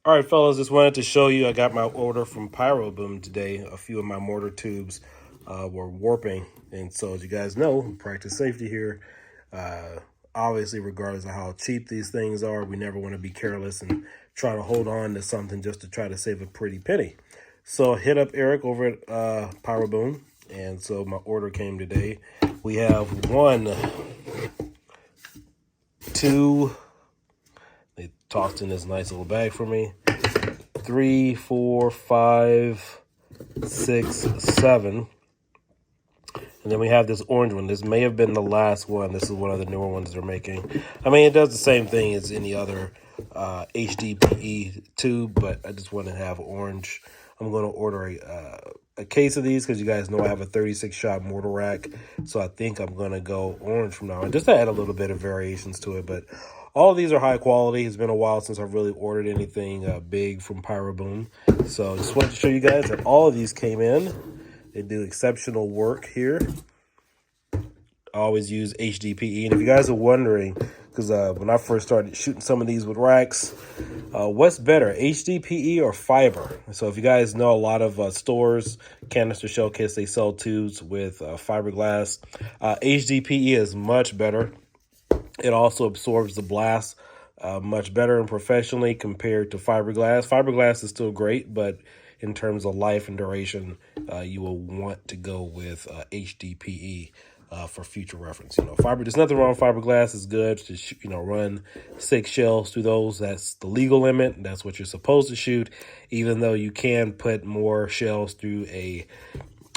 All right, fellas, just wanted to show you I got my order from Pyroboom today. A few of my mortar tubes were warping. And so, as you guys know, practice safety here. Uh, Obviously, regardless of how cheap these things are, we never want to be careless and try to hold on to something just to try to save a pretty penny. So, hit up Eric over at Pyroboom. And so, my order came today. We have one, two, they tossed in this nice little bag for me. 3, 4, 5, 6, 7. And then we have this orange one. This may have been the last one. This is one of the newer ones they're making. I mean, it does the same thing as any other HDPE tube, but I just want to have orange. I'm going to order a case of these because you guys know I have a 36-shot mortar rack. So I think I'm going to go orange from now on, just to add a little bit of variations to it. But all of these are high quality. It's been a while since I've really ordered anything big from Pyroboom. So just wanted to show you guys that all of these came in. They do exceptional work here. I always use HDPE. And if you guys are wondering, because when I first started shooting some of these with racks, what's better, HDPE or fiber? So if you guys know, a lot of stores, canister shell kits, they sell tubes with fiberglass. HDPE is much better. It also absorbs the blast much better and professionally compared to fiberglass. Fiberglass is still great, but in terms of life and duration, you will want to go with HDPE for future reference. You know, there's nothing wrong with fiberglass. It's good to run 6 shells through those. That's the legal limit. That's what you're supposed to shoot, even though you can put more shells through a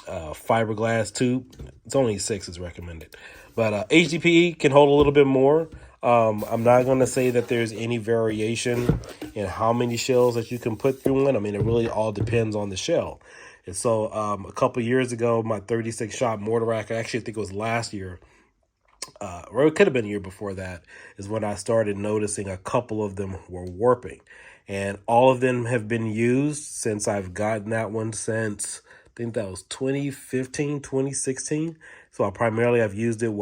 fiberglass tube. It's only 6 is recommended, but HDPE can hold a little bit more. I'm not going to say that there's any variation in how many shells that you can put through one. I mean, it really all depends on the shell. And so a couple years ago, my 36-shot mortar rack, I actually think it was last year, or it could have been a year before that, is when I started noticing a couple of them were warping. And all of them have been used since I've gotten that one since, I think that was 2015, 2016. So I've used it,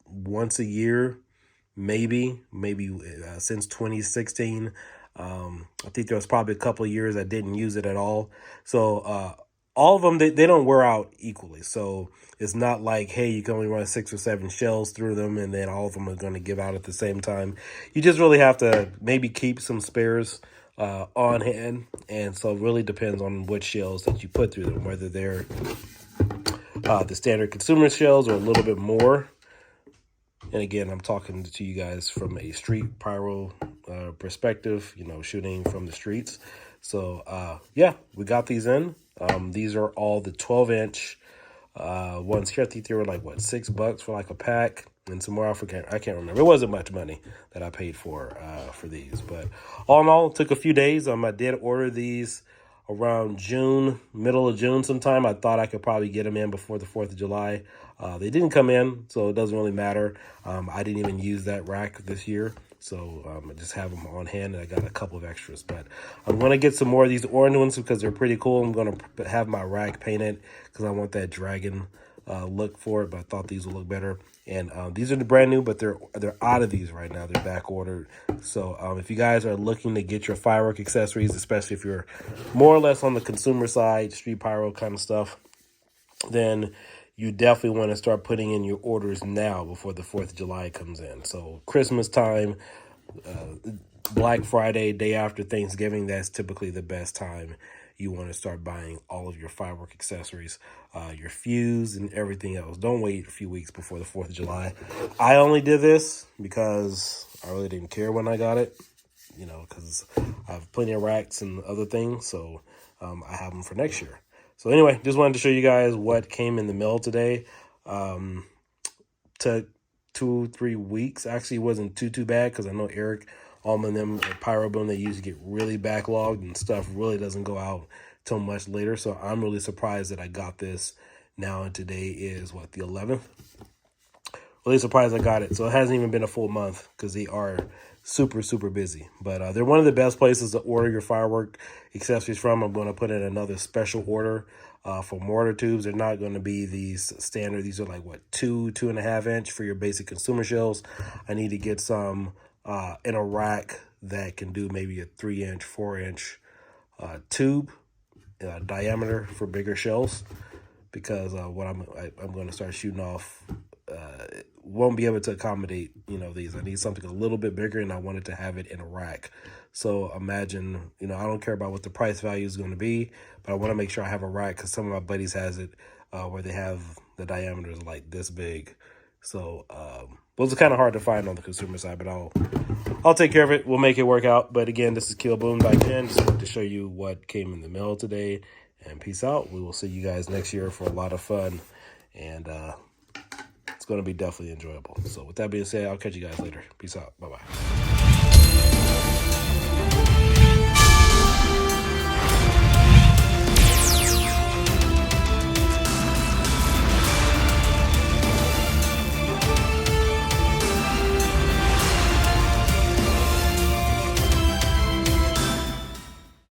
once a year, maybe since 2016. I think there was probably a couple of years I didn't use it at all. So all of them, they don't wear out equally. So it's not like, hey, you can only run 6 or 7 shells through them and then all of them are going to give out at the same time. You just really have to maybe keep some spares on hand. And so it really depends on which shells that you put through them, whether they're the standard consumer shells or a little bit more. And again, I'm talking to you guys from a street pyro perspective, shooting from the streets. So, yeah, we got these in. These are all the 12-inch ones here. I think they were like, $6 for like a pack. And some more, I can't remember. It wasn't much money that I paid for these. But all in all, it took a few days. I did order these around June, middle of June sometime. I thought I could probably get them in before the 4th of July. They didn't come in, so it doesn't really matter. I didn't even use that rack this year, so I just have them on hand, and I got a couple of extras. But I'm going to get some more of these orange ones because they're pretty cool. I'm going to have my rack painted because I want that dragon look for it, but I thought these would look better. And these are the brand new, but they're out of these right now. They're back ordered. So if you guys are looking to get your firework accessories, especially if you're more or less on the consumer side, street pyro kind of stuff, then you definitely want to start putting in your orders now before the 4th of July comes in. So Christmas time, Black Friday, day after Thanksgiving, that's typically the best time you want to start buying all of your firework accessories, your fuse and everything else. Don't wait a few weeks before the 4th of July. I only did this because I really didn't care when I got it, because I have plenty of racks and other things. So I have them for next year. So anyway, just wanted to show you guys what came in the mail today. Took 2-3 weeks. Actually, it wasn't too bad because I know Eric, all of them at Pyroboom, they usually get really backlogged and stuff really doesn't go out till much later. So I'm really surprised that I got this now, and today is, the 11th? Really surprised I got it. So it hasn't even been a full month because they are super busy. But they're one of the best places to order your firework accessories from. I'm going to put in another special order for mortar tubes. They're not going to be these standard. These are like 2.5 inch for your basic consumer shells. I need to get some in a rack that can do maybe a 3-inch, 4-inch tube diameter for bigger shells, because what I'm going to start shooting off won't be able to accommodate, you know, these. I need something a little bit bigger, and I wanted to have it in a rack. So imagine, you know, I don't care about what the price value is going to be, but I want to make sure I have a rack, because some of my buddies has it where they have the diameters like this big. So those are kind of hard to find on the consumer side, but I'll take care of it. We'll make it work out. But again, this is kioboomdiekin. Just wanted to show you what came in the mail today. And peace out. We will see you guys next year for a lot of fun. And it's going to be definitely enjoyable. So with that being said, I'll catch you guys later. Peace out. Bye-bye.